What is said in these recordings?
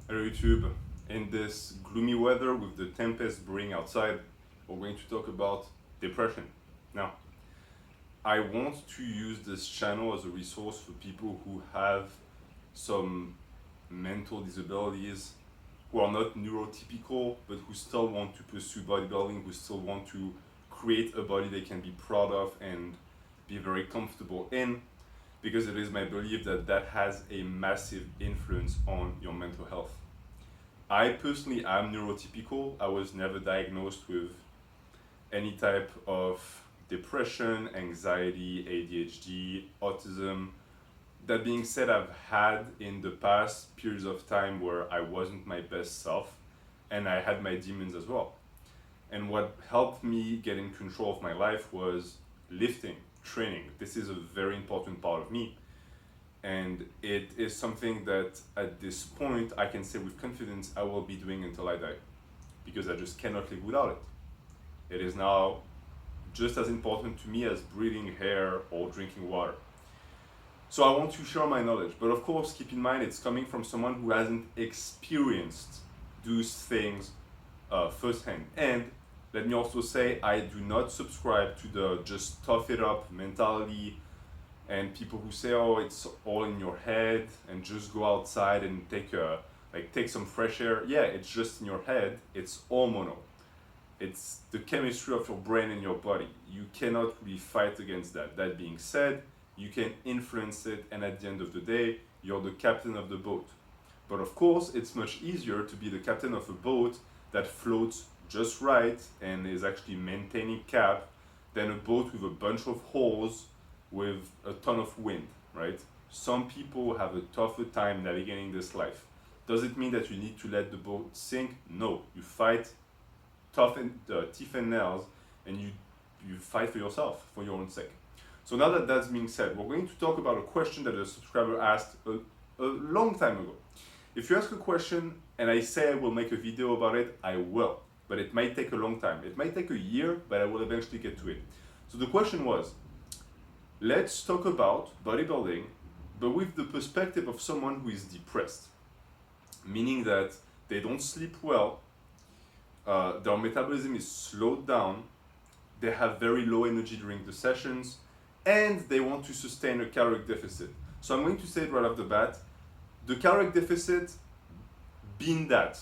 Hello YouTube. In this gloomy weather with the tempest brewing outside, we're going to talk about depression. Now, I want to use this channel as a resource for people who have some mental disabilities, who are not neurotypical, but who still want to pursue bodybuilding, who still want to create a body they can be proud of and be very comfortable in, because it is my belief that that has a massive influence on your mental health. I personally am neurotypical. I was never diagnosed with any type of depression, anxiety, ADHD, autism. That being said, I've had in the past periods of time where I wasn't my best self and I had my demons as well. And what helped me get in control of my life was lifting, training. This is a very important part of me. And it is something that at this point I can say with confidence I will be doing until I die, because I just cannot live without it. It is now just as important to me as breathing air or drinking water. So I want to share my knowledge, but of course keep in mind it's coming from someone who hasn't experienced those things firsthand. And let me also say I do not subscribe to the just tough it up mentality and people who say, oh, it's all in your head and just go outside and take some fresh air. Yeah, it's just in your head. It's hormonal. It's the chemistry of your brain and your body. You cannot really fight against that. That being said, you can influence it, and at the end of the day, you're the captain of the boat. But of course, it's much easier to be the captain of a boat that floats just right and is actually maintaining cap than a boat with a bunch of holes with a ton of wind, right? Some people have a tougher time navigating this life. Does it mean that you need to let the boat sink? No. You fight teeth and nails, and you fight for yourself, for your own sake. So now that that's being said, we're going to talk about a question that a subscriber asked a long time ago. If you ask a question and I say I will make a video about it, I will. But it might take a long time. It might take a year, but I will eventually get to it. So the question was, let's talk about bodybuilding, but with the perspective of someone who is depressed, meaning that they don't sleep well, their metabolism is slowed down, they have very low energy during the sessions, and they want to sustain a caloric deficit. So I'm going to say it right off the bat, the caloric deficit, being that,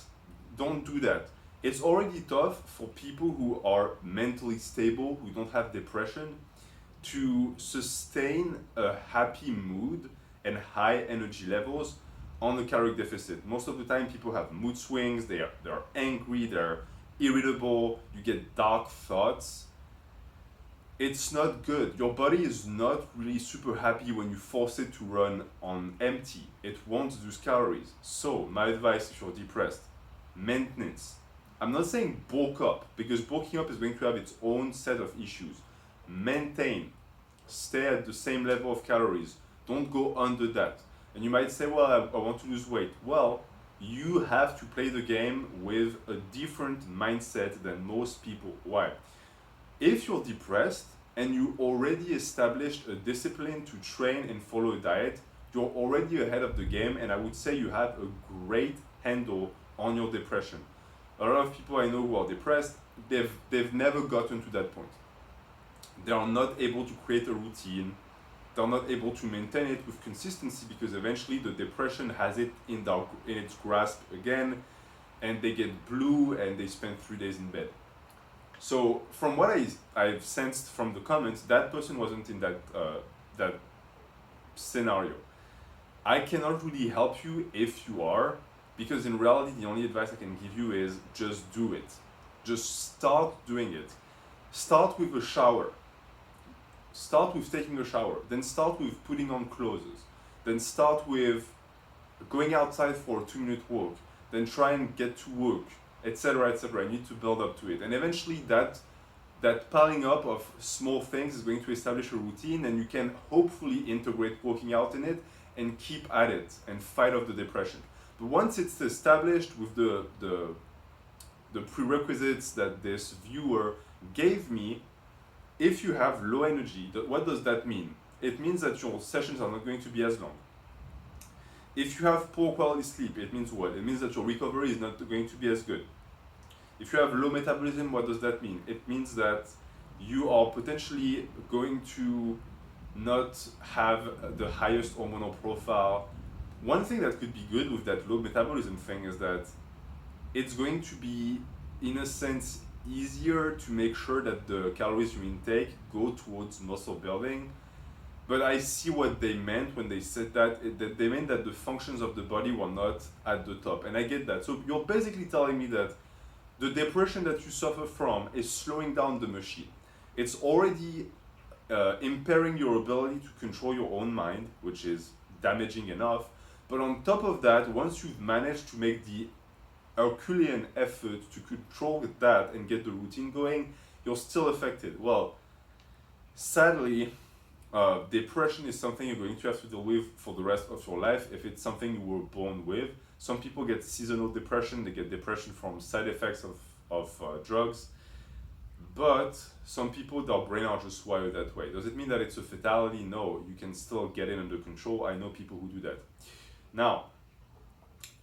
don't do that. It's already tough for people who are mentally stable, who don't have depression, to sustain a happy mood and high energy levels on the caloric deficit. Most of the time people have mood swings, they're angry, they're irritable, you get dark thoughts. It's not good. Your body is not really super happy when you force it to run on empty. It wants those calories. So my advice if you're depressed, maintenance. I'm not saying bulk up, because bulking up is going to have its own set of issues. Maintain, stay at the same level of calories, don't go under that. And you might say, well, I want to lose weight. Well, you have to play the game with a different mindset than most people. Why? If you're depressed and you already established a discipline to train and follow a diet, you're already ahead of the game, and I would say you have a great handle on your depression. A lot of people I know who are depressed, they've never gotten to that point. They are not able to create a routine. They're not able to maintain it with consistency, because eventually the depression has it in its grasp again, and they get blue and they spend 3 days in bed. So from what I've sensed from the comments, that person wasn't in that scenario. I cannot really help you if you are, because in reality the only advice I can give you is just do it. Just start doing it. Start with a shower. Start with taking a shower. Then start with putting on clothes. Then start with going outside for a 2-minute walk. Then try and get to work, etc., etc. You need to build up to it. And eventually that piling up of small things is going to establish a routine, and you can hopefully integrate working out in it and keep at it and fight off the depression. But once it's established with the prerequisites that this viewer gave me, if you have low energy, what does that mean? It means that your sessions are not going to be as long. If you have poor quality sleep, it means what? It means that your recovery is not going to be as good. If you have low metabolism, what does that mean? It means that you are potentially going to not have the highest hormonal profile. One thing that could be good with that low metabolism thing is that it's going to be, in a sense, easier to make sure that the calories you intake go towards muscle building. But I see what they meant when they said that they meant that the functions of the body were not at the top. And I get that. So you're basically telling me that the depression that you suffer from is slowing down the machine. It's already impairing your ability to control your own mind, which is damaging enough. But on top of that, once you've managed to make the Herculean effort to control that and get the routine going, you're still affected. Well, sadly, depression is something you're going to have to deal with for the rest of your life if it's something you were born with. Some people get seasonal depression, they get depression from side effects of drugs, but some people, their brain are just wired that way. Does it mean that it's a fatality? No, you can still get it under control. I know people who do that. Now,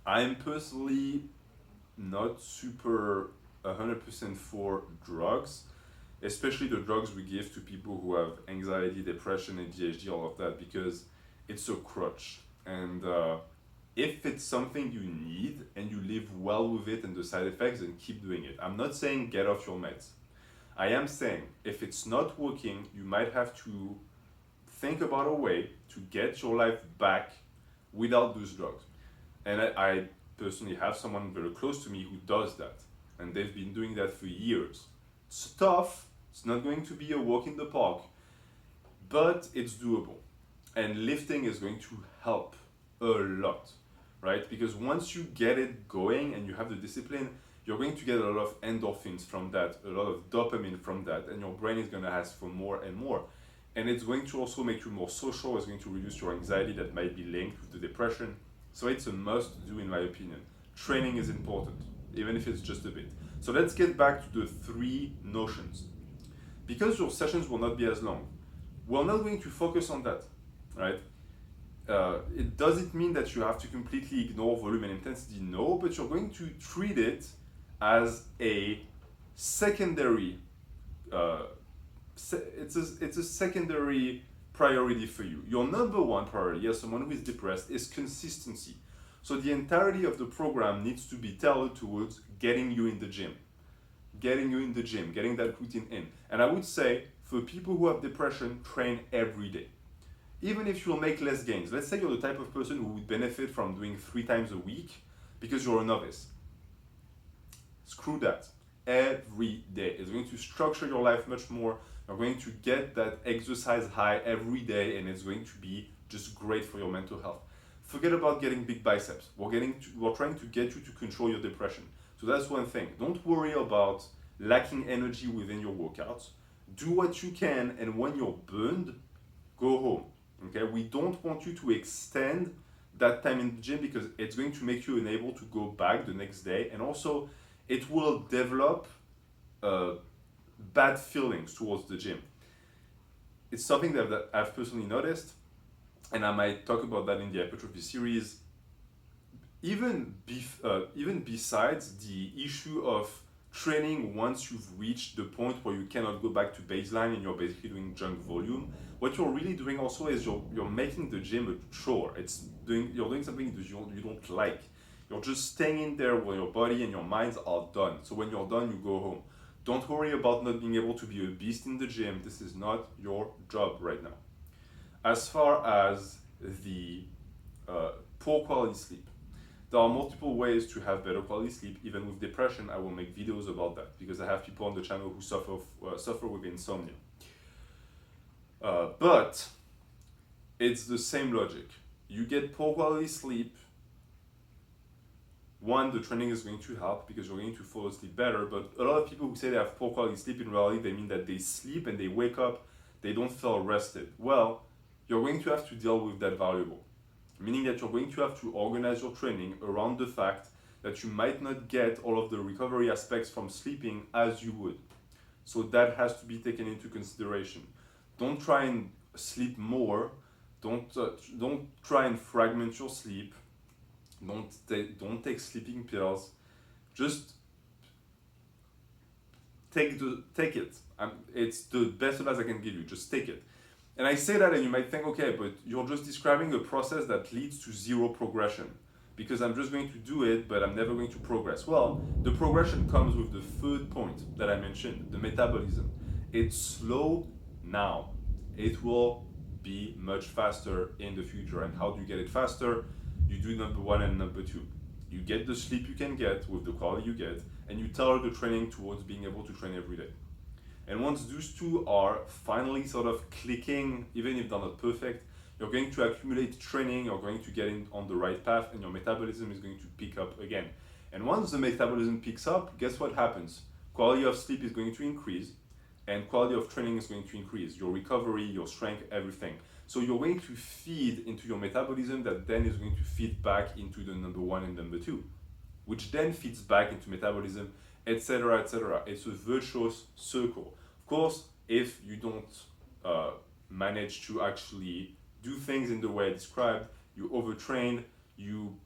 I'm personally not super 100% for drugs, especially the drugs we give to people who have anxiety, depression, ADHD, all of that, because it's a crutch. And if it's something you need and you live well with it and the side effects, then keep doing it. I'm not saying get off your meds. I am saying if it's not working, you might have to think about a way to get your life back without those drugs. And I personally have someone very close to me who does that, and they've been doing that for years. It's tough, it's not going to be a walk in the park, but it's doable. And lifting is going to help a lot, right? Because once you get it going and you have the discipline, you're going to get a lot of endorphins from that, a lot of dopamine from that, and your brain is going to ask for more and more. And it's going to also make you more social, it's going to reduce your anxiety that might be linked with the depression. So it's a must do, in my opinion. Training is important, even if it's just a bit. So let's get back to the three notions. Because your sessions will not be as long, we're not going to focus on that, right? It doesn't mean that you have to completely ignore volume and intensity, no, but you're going to treat it as a secondary, it's a secondary priority for you. Your number one priority as someone who is depressed is consistency. So the entirety of the program needs to be tailored towards getting you in the gym, getting that routine in. And I would say for people who have depression, train every day. Even if you'll make less gains. Let's say you're the type of person who would benefit from doing 3 times a week because you're a novice. Screw that. Every day. It's going to structure your life much more. You're going to get that exercise high every day, and it's going to be just great for your mental health. Forget about getting big biceps. We're trying to get you to control your depression. So that's one thing. Don't worry about lacking energy within your workouts. Do what you can, and when you're burned, go home. Okay? We don't want you to extend that time in the gym because it's going to make you unable to go back the next day, and also it will develop bad feelings towards the gym. It's something that I've personally noticed, and I might talk about that in the hypertrophy series. Even besides the issue of training once you've reached the point where you cannot go back to baseline and you're basically doing junk volume, what you're really doing also is you're making the gym a chore. You're doing something that you don't like. You're just staying in there where your body and your minds are done. So when you're done, you go home. Don't worry about not being able to be a beast in the gym. This is not your job right now. As far as the poor quality sleep, there are multiple ways to have better quality sleep. Even with depression, I will make videos about that because I have people on the channel who suffer with insomnia. But it's the same logic. You get poor quality sleep. One, the training is going to help because you're going to fall asleep better, but a lot of people who say they have poor quality sleep, in reality, they mean that they sleep and they wake up, they don't feel rested. Well, you're going to have to deal with that variable, meaning that you're going to have to organize your training around the fact that you might not get all of the recovery aspects from sleeping as you would. So that has to be taken into consideration. Don't try and sleep more Don't try and fragment your sleep. Don't take sleeping pills. Just take it. It's the best advice I can give you. Just take it. And I say that, and you might think, okay, but you're just describing a process that leads to zero progression because I'm just going to do it, but I'm never going to progress. Well, the progression comes with the third point that I mentioned, the metabolism. It's slow now. It will be much faster in the future. And how do you get it faster? You do number one and number two. You get the sleep you can get with the quality you get, and you tailor the training towards being able to train every day. And once those two are finally sort of clicking, even if they're not perfect, you're going to accumulate training, you're going to get in on the right path, and your metabolism is going to pick up again. And once the metabolism picks up, guess what happens? Quality of sleep is going to increase, and quality of training is going to increase. Your recovery, your strength, everything. So you're going to feed into your metabolism that then is going to feed back into the number one and number two, which then feeds back into metabolism, etc., etc. It's a virtuous circle. Of course, if you don't manage to actually do things in the way I described, you overtrain, you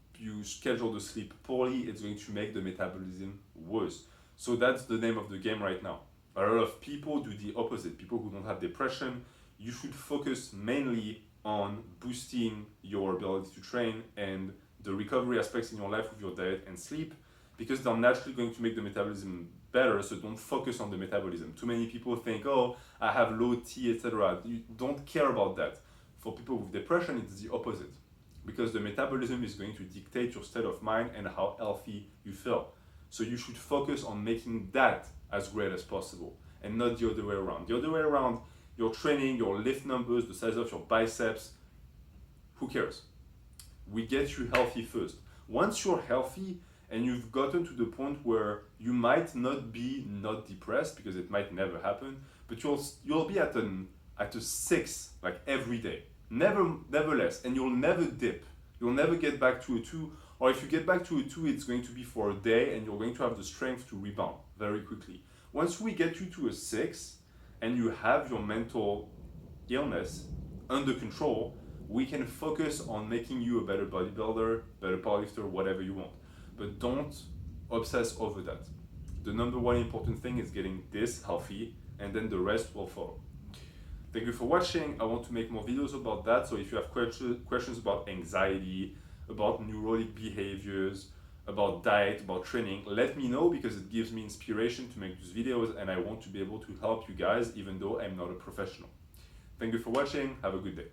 schedule the sleep poorly, it's going to make the metabolism worse. So that's the name of the game right now. A lot of people do the opposite. People who don't have depression, you should focus mainly on boosting your ability to train and the recovery aspects in your life with your diet and sleep, because they're naturally going to make the metabolism better. So don't focus on the metabolism. Too many people think, oh, I have low T, etc. You don't care about that. For people with depression, it's the opposite, because the metabolism is going to dictate your state of mind and how healthy you feel. So you should focus on making that as great as possible and not the other way around. The other way around, your training, your lift numbers, the size of your biceps, who cares? We get you healthy first. Once you're healthy and you've gotten to the point where you might not be not depressed, because it might never happen, but you'll be at a 6 like every day, never less, and you'll never dip. You'll never get back to a 2, or if you get back to a 2, it's going to be for a day, and you're going to have the strength to rebound very quickly. Once we get you to a 6, and you have your mental illness under control, we can focus on making you a better bodybuilder, better powerlifter, whatever you want. But don't obsess over that. The number one important thing is getting this healthy, and then the rest will follow. Thank you for watching. I want to make more videos about that. So if you have questions about anxiety, about neurotic behaviors, about diet, about training, let me know, because it gives me inspiration to make these videos, and I want to be able to help you guys even though I'm not a professional. Thank you for watching. Have a good day.